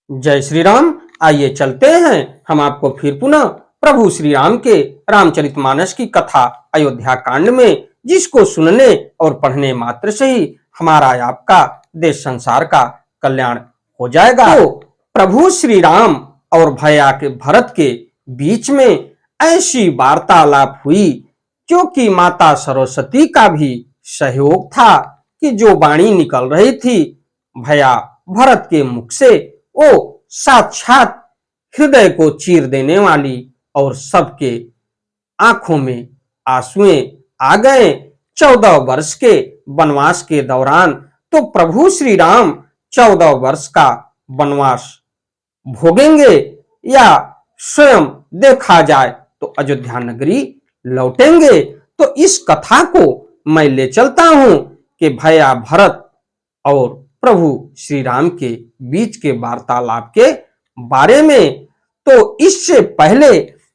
जय श्री राम। आइए चलते हैं हम आपको फिर पुनः प्रभु श्री राम के रामचरितमानस की कथा अयोध्या कांड में, जिसको सुनने और पढ़ने मात्र से ही हमारा आपका देश संसार का कल्याण हो जाएगा। तो प्रभु श्री राम और भैया के भरत के बीच में ऐसी वार्तालाप हुई, क्योंकि माता सरस्वती का भी सहयोग था कि जो वाणी निकल रही थी भैया भरत के मुख से, वो साक्षात हृदय को चीर देने वाली और सबके आंखों में आंसुएं आ गए। 14 वर्ष के वनवास के दौरान तो प्रभु श्री राम 14 वर्ष का वनवास भोगेंगे या स्वयं देखा जाए तो अयोध्या नगरी लौटेंगे। तो इस कथा को मैं ले चलता हूं कि भैया भरत और प्रभु श्री राम के बीच के वार्तालाप के बारे में। तो इससे पहले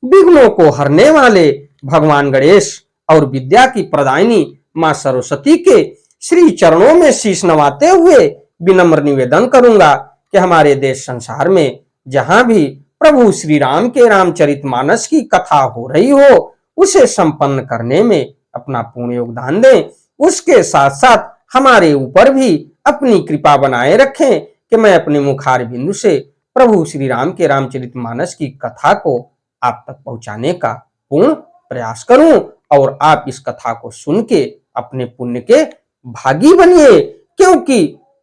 विघ्नों को हरने वाले भगवान गणेश और विद्या की प्रदायिनी मां सरस्वती के श्री चरणों में शीश नवाते हुए विनम्र निवेदन करूंगा कि हमारे देश संसार में जहां भी प्रभु श्री राम के रामचरितमानस की कथा हो रही हो, उसे संपन्न करने में अपना पूर्ण योगदान दें। उसके साथ साथ हमारे ऊपर भी अपनी कृपा बनाए रखें कि मैं अपने मुखार बिंदु से प्रभु श्री राम के रामचरितमानस की कथा को आप तक पहुंचाने का पूर्ण प्रयास करूं और आप इस कथा को सुन के अपने पुण्य के भागी बनिए। क्योंकि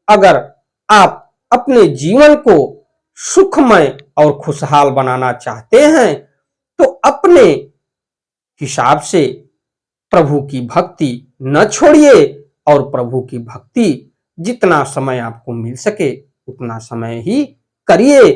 अगर आप अपने जीवन को सुखमय और खुशहाल बनाना चाहते हैं तो अपने हिसाब से प्रभु की भक्ति न छोड़िए और प्रभु की भक्ति जितना समय आपको मिल सके उतना समय ही करिए।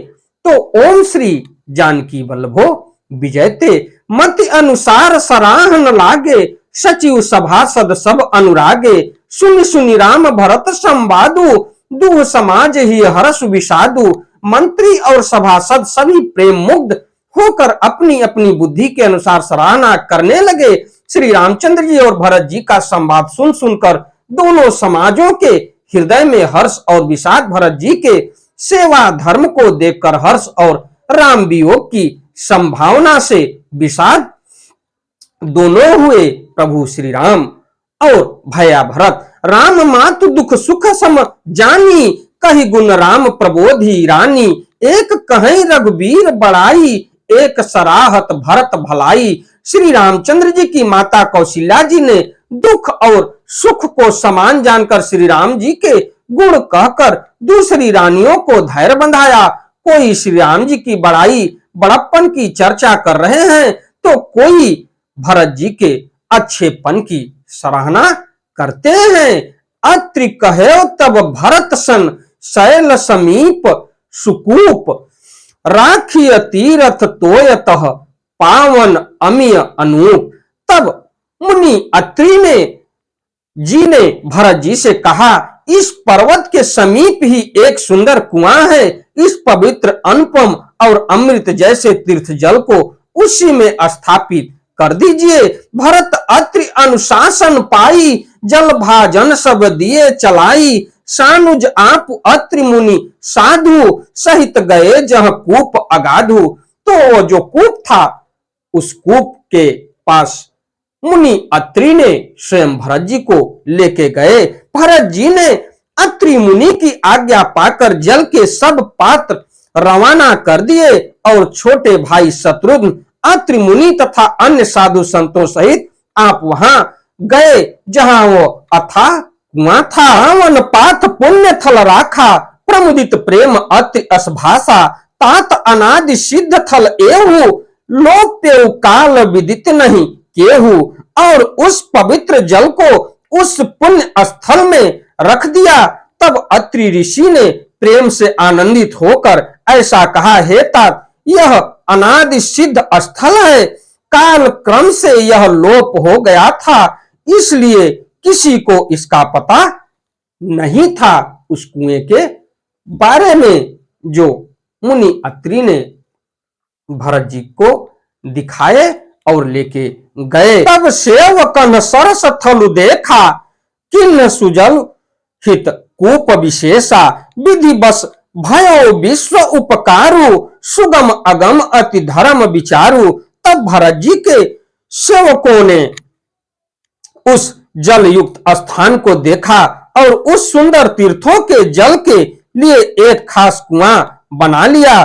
तो ओम श्री जानकी वल्लभो विजयते मति अनुसार सराहन लागे, सचिव सभासद सब अनुरागे, सुनि सुनि राम भरत संवादु, दुह समाज ही हर्ष विषादु। मंत्री और सभासद सभी प्रेम मुग्ध होकर अपनी अपनी बुद्धि के अनुसार सराहना करने लगे। श्री रामचंद्र जी और भरत जी का संवाद सुन सुनकर दोनों समाजों के हृदय में हर्ष और विषाद, भरत जी के सेवा धर्म को देखकर हर्ष और राम वियोग की संभावना से विषाद दोनों हुए। प्रभु श्री राम और भैया भरत राम मातु दुख सुख सम जानी, कही गुण राम प्रबोधि रानी। एक कहीं रघुवीर बड़ाई, एक सराहत भरत भलाई। श्री रामचंद्र जी की माता कौशल्या जी ने दुख और सुख को समान जानकर श्री राम जी के गुण कहकर दूसरी रानियों को धैर्य बंधाया। कोई श्री राम जी की बड़ाई बड़प्पन की चर्चा कर रहे हैं तो कोई भरत जी के अच्छेपन की सराहना करते हैं। अत्रि कहे तब भरत सन, शैल समीप सुकूप, राखिय तीरथ तोयतः, पावन अमिय अनूप। तब मुनि अत्रि ने भरत जी से कहा, इस पर्वत के समीप ही एक सुंदर कुआं है, इस पवित्र अनुपम और अमृत जैसे तीर्थ जल को उसी में स्थापित कर दीजिए। भरत अत्रि अनुशासन पाई, जल भाजन सब दिए चलाई। सानुज आप अत्रि मुनि साधु, सहित गए जह कूप अगाधु। तो जो कूप था उस कूप के पास मुनि अत्रि ने स्वयं भरत जी को लेके गए। भरत जी ने अत्रि मुनि की आज्ञा पाकर जल के सब पात्र रवाना कर दिए और छोटे भाई शत्रुघ्न, अत्रि मुनि तथा अन्य साधु संतों सहित आप वहां गए जहां वो अथाह कुआं था। वन पाथ पुण्य थल राखा, प्रमुदित प्रेम अत्रि अस भाषा। तात अनादि सिद्ध थल एहु, लोक तेउ काल विदित नहीं केहू। और उस पवित्र जल को उस पुण्य स्थल में रख दिया। तब अत्रि ऋषि ने प्रेम से आनंदित होकर ऐसा कहा, हे तात, यह अनादि सिद्ध स्थल है, काल क्रम से यह लोप हो गया था, इसलिए किसी को इसका पता नहीं था। उस कुएं के बारे में जो मुनि अत्रि ने भरत जी को दिखाए और लेके गए। तब सेवकन सरस थलु देखा, किन्न सुजल हित कूप विशेषा। विधि बस भयो विश्व उपकारु सुगम अगम अति धर्म विचारु। तब भरत जी के सेवकों ने उस जल युक्त स्थान को देखा और उस सुंदर तीर्थों के जल के लिए एक खास कुआं बना लिया।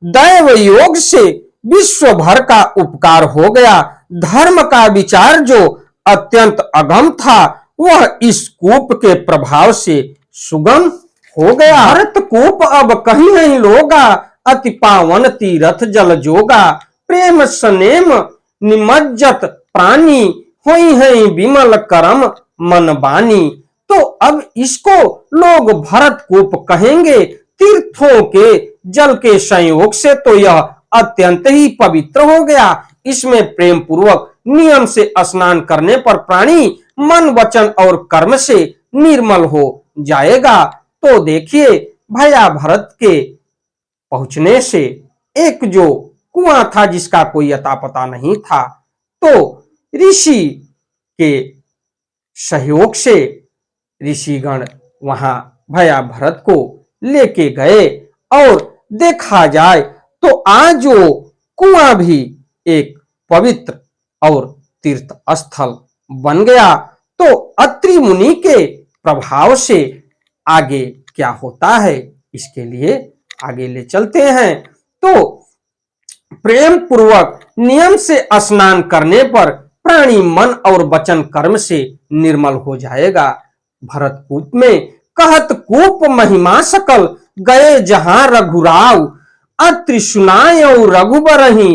दैव योग से विश्व भर का उपकार हो गया। धर्म का विचार जो अत्यंत अगम था वह इस कूप के प्रभाव से सुगम हो गया। भरत कूप अब कहीं नहीं लोगा, अति पावन तीरथ जल जोगा। प्रेम सनेम निमज्जत प्राणी हुई है विमल करम मन बानी। तो अब इसको लोग भरत कूप कहेंगे। तीर्थों के जल के संयोग से तो यह अत्यंत ही पवित्र हो गया। इसमें प्रेम पूर्वक नियम से स्नान करने पर प्राणी मन वचन और कर्म से निर्मल हो जाएगा। तो देखिए भैया भरत के पहुंचने से एक जो कुआं था जिसका कोई अता पता नहीं था, तो ऋषि के सहयोग से ऋषिगण वहां भैया भरत को लेके गए और देखा जाए तो आज वो कुआं भी एक पवित्र और तीर्थ स्थल बन गया। तो अत्रि मुनि के प्रभाव से आगे क्या होता है इसके लिए आगे ले चलते हैं। तो प्रेम पूर्वक नियम से स्नान करने पर प्राणी मन और वचन कर्म से निर्मल हो जाएगा। भरत कूप में कहत कूप महिमा सकल गए जहां रघुराव। अत्रि सुनायो रघुबरहि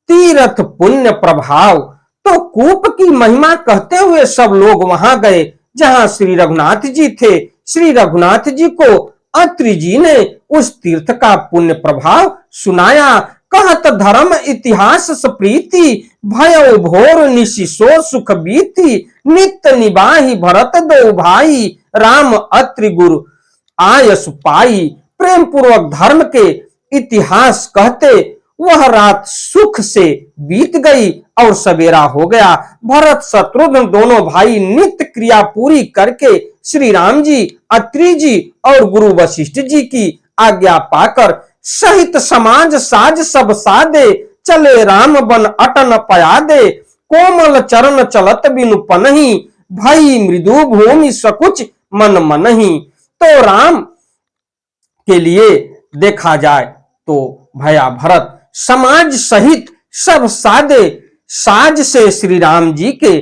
तीरथ पुण्य प्रभाव। तो कूप की महिमा कहते हुए सब लोग वहां गए जहां श्री रघुनाथ जी थे। श्री रघुनाथ जी को अत्रि जी ने उस तीर्थ का पुण्य प्रभाव सुनाया। कहत धर्म इतिहास सप्रीति भयो भोर निशिसो सुख बीती। नित्य निबाही भरत दो भाई राम अत्रि गुरु आयस पाई। प्रेम पूर्वक धर्म के इतिहास कहते वह रात सुख से बीत गई और सवेरा हो गया। भरत शत्रुघ्न दोनों भाई नित्य क्रिया पूरी करके श्री राम जी अत्रि जी और गुरु वशिष्ठ जी की आज्ञा पाकर सहित समाज साज सब सादे। चले राम बन अटन पयादे। कोमल चरण चलत बिनु पनहि भई मृदु भूमि सकुच मन मनहि। तो राम के लिए देखा जाए तो भैया भरत समाज सहित सब सादे साज से श्री राम जी के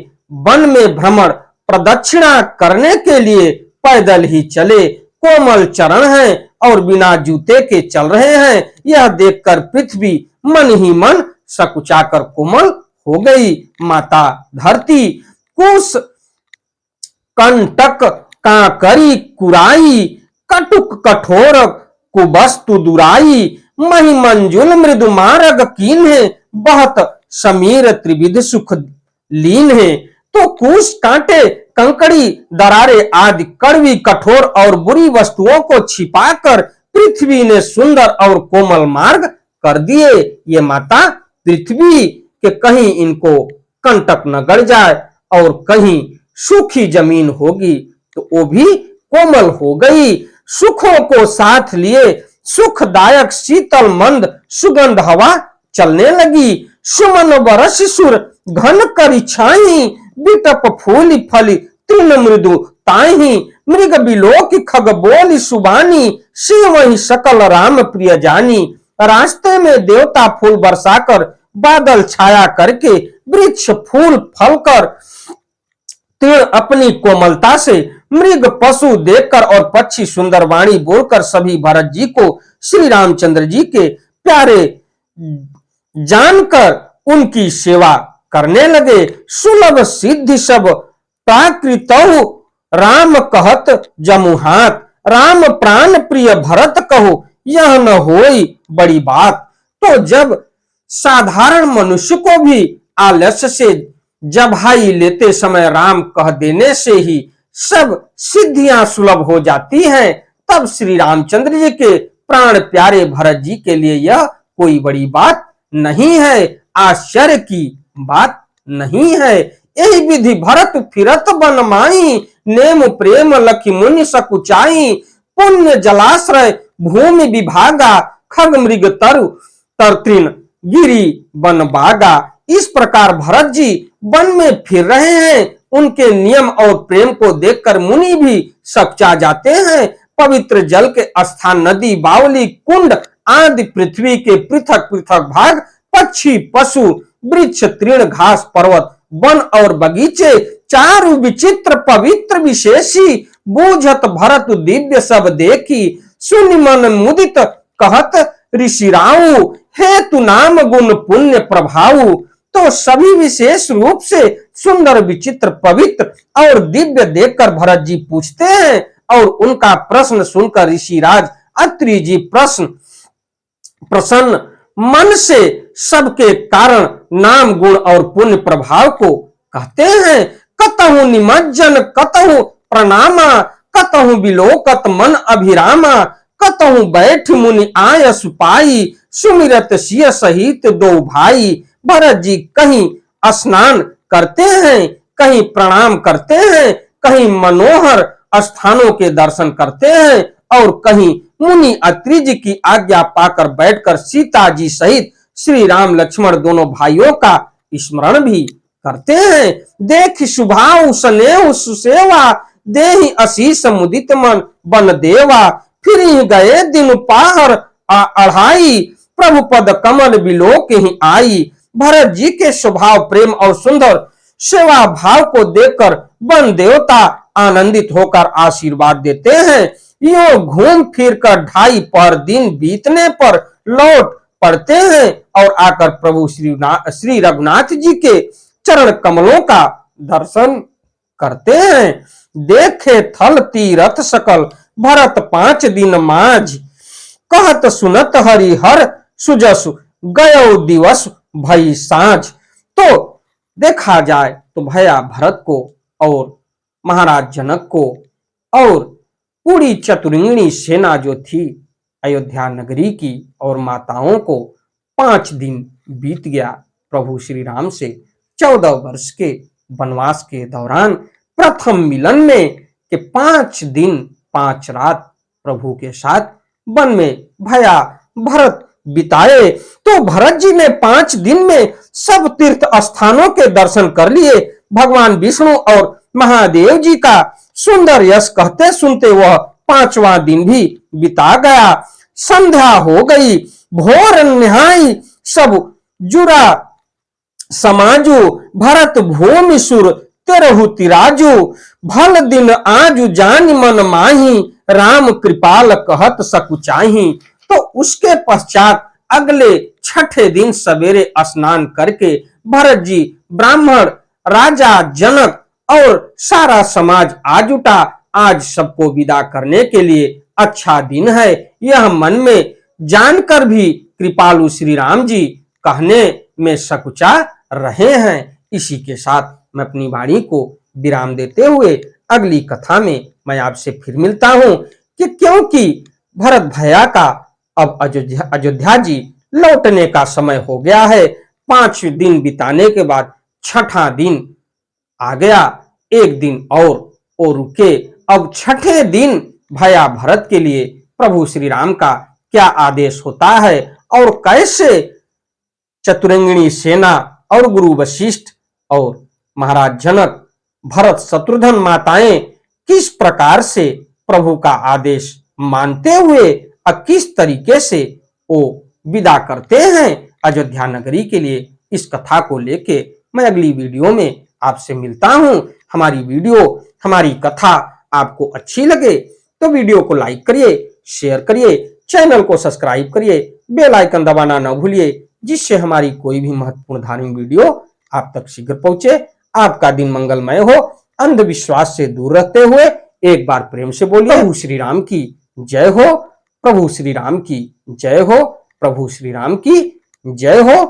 वन में भ्रमण प्रदक्षिणा करने के लिए पैदल ही चले। कोमल चरण हैं और बिना जूते के चल रहे हैं। यह देखकर पृथ्वी मन ही मन सकुचाकर कोमल हो गई। माता धरती कुश कंटक काकरी कुराई। कटुक कठोर कुबस्तु दुराई। मही मंजुल मृदु मार्ग कीन है बहुत समीर त्रिविध सुख लीन है। तो कुश कांटे कंकड़ी दरारे आदि कड़वी कठोर और बुरी वस्तुओं को छिपाकर पृथ्वी ने सुंदर और कोमल मार्ग कर दिए। ये माता पृथ्वी के कहीं इनको कंटक न गड़ जाए और कहीं सूखी जमीन होगी तो वो भी कोमल हो गई। सुखों को साथ लिए सुखदायक शीतल मंद सुगंध हवा चलने लगी। सुमन बरस सुर घन करी छाई। बिटप फूली फली तृण मृदु ताही। मृग बिलोक खग बोली सुबानी। शिव वही सकल राम प्रिय जानी। रास्ते में देवता फूल बरसाकर बादल छाया करके वृक्ष फूल फलकर तीर्ण अपनी कोमलता से मृग पशु देखकर और पक्षी सुंदर वाणी बोलकर सभी भरत जी को श्री रामचंद्र जी के प्यारे जानकर उनकी सेवा करने लगे। सुलभ सिद्धि सब प्राकृत राम कहत जमुहात। राम प्राण प्रिय भरत कहो यह न होई बड़ी बात। तो जब साधारण मनुष्य को भी आलस्य से जबाई लेते समय राम कह देने से ही सब सिद्धियां सुलभ हो जाती हैं, तब श्री रामचंद्र जी के प्राण प्यारे भरत जी के लिए यह कोई बड़ी बात नहीं है, आश्चर्य की बात नहीं है। यही विधि भरत फिरत बन माई। नेम प्रेम लखी मुनि सकुचाई। पुण्य जलाश्रय भूमि विभागा, खग मृग तरु तरतृण गिरी वन बागा। इस प्रकार भरत जी वन में फिर रहे हैं। उनके नियम और प्रेम को देखकर मुनि भी सकचा जाते हैं। पवित्र जल के स्थान, नदी, बावली, कुंड आदि पृथ्वी के पृथक पृथक भाग, पक्षी, पशु, वृक्ष, तृण, घास, पर्वत, वन और बगीचे, चारु विचित्र पवित्र विशेषी, बूझत भरत दिव्य सब देखी। सुनि मन मुदित कहत ऋषिराऊ, हे तु नाम गुण पुण्य प्रभाऊ। तो सभी विशेष रूप से सुंदर, विचित्र, पवित्र और दिव्य देखकर भरत जी पूछते हैं और उनका प्रश्न सुनकर ऋषिराज अत्रि जी प्रसन्न मन से सबके कारण नाम गुण और पुण्य प्रभाव को कहते हैं। कतहु निमज्जन, कतहु प्रणामा, कतहु बिलोकत मन अभिरामा, कतहु बैठ मुनि आय सुपाई, सुमिरत सिय सहित दो भाई। भरत जी कहीं स्नान करते हैं, कहीं प्रणाम करते हैं, कहीं मनोहर स्थानों के दर्शन करते हैं और कहीं मुनि अत्रि जी की आज्ञा पाकर बैठकर सीता जी सहित श्री राम लक्ष्मण दोनों भाइयों का स्मरण भी करते हैं। देख शुभाऊ स्नेह सुसेवा, देहि असीस मुदित मन बन देवा। फिर ही गए दिन पाहर अढ़ाई, प्रभु पद कमल बिलोक ही आई। भरत जी के स्वभाव, प्रेम और सुंदर सेवा भाव को देखकर वन देवता आनंदित होकर आशीर्वाद देते हैं। यो घूम फिर कर 2.5 पहर दिन बीतने पर लौट पड़ते हैं और आकर प्रभु श्री रघुनाथ जी के चरण कमलों का दर्शन करते हैं। देखे थल तीरथ सकल, भरत 5 दिन माज, कहत सुनत हरिहर सुजसु, गयो दिवस भई साँझ। तो देखा जाए तो भैया भरत को और महाराज जनक को और पूरी चतुरंगिणी सेना जो थी अयोध्या नगरी की और माताओं को 5 दिन बीत गया प्रभु श्री राम से 14 वर्ष के वनवास के दौरान प्रथम मिलन में के 5 दिन 5 रात प्रभु के साथ वन में भैया भरत बिताए। तो भरत जी ने 5 दिन में सब तीर्थ स्थानों के दर्शन कर लिए। भगवान विष्णु और महादेव जी का सुंदर यश कहते सुनते वह 5वां दिन भी बिता गया। संध्या हो गई, भोर निहाई, सब जुरा समाजु, भरत भूमि सुर तेरहु तिराजु। भल दिन आजु जान मन माही, राम कृपाल कहत सकुचाही। तो उसके पश्चात अगले 6ठे दिन सवेरे स्नान करके भरत जी, ब्राह्मण, राजा जनक और सारा समाज आज उठा। आज सबको विदा करने के लिए अच्छा दिन है, यह मन में जानकर भी कृपालु श्री राम जी कहने में सकुचा रहे हैं। इसी के साथ मैं अपनी वाणी को विराम देते हुए अगली कथा में मैं आपसे फिर मिलता हूं कि क्योंकि भरत भैया का अब अयोध्या जी लौटने का समय हो गया है। 5 दिन बिताने के बाद 6ठा दिन आ गया, 1 दिन और रुके। अब 6ठे दिन भैया भरत के लिए प्रभु श्री राम का क्या आदेश होता है और कैसे चतुरंगिणी सेना और गुरु वशिष्ठ और महाराज जनक, भरत, शत्रुघ्न माताएं किस प्रकार से प्रभु का आदेश मानते हुए और किस तरीके से वो विदा करते हैं अयोध्या नगरी के लिए, इस कथा को लेके मैं अगली वीडियो में आपसे मिलता हूं। हमारी वीडियो, हमारी कथा आपको अच्छी लगे तो वीडियो को लाइक करिए, शेयर करिए, चैनल को सब्सक्राइब करिए, बेल आइकन दबाना न भूलिए, जिससे हमारी कोई भी महत्वपूर्ण धार्मिक वीडियो आप तक शीघ्र पहुंचे। आपका दिन मंगलमय हो। अंधविश्वास से दूर रहते हुए एक बार प्रेम से बोलिए, प्रभु श्री राम की जय हो, प्रभु श्री राम की जय हो, प्रभु श्री राम की जय हो।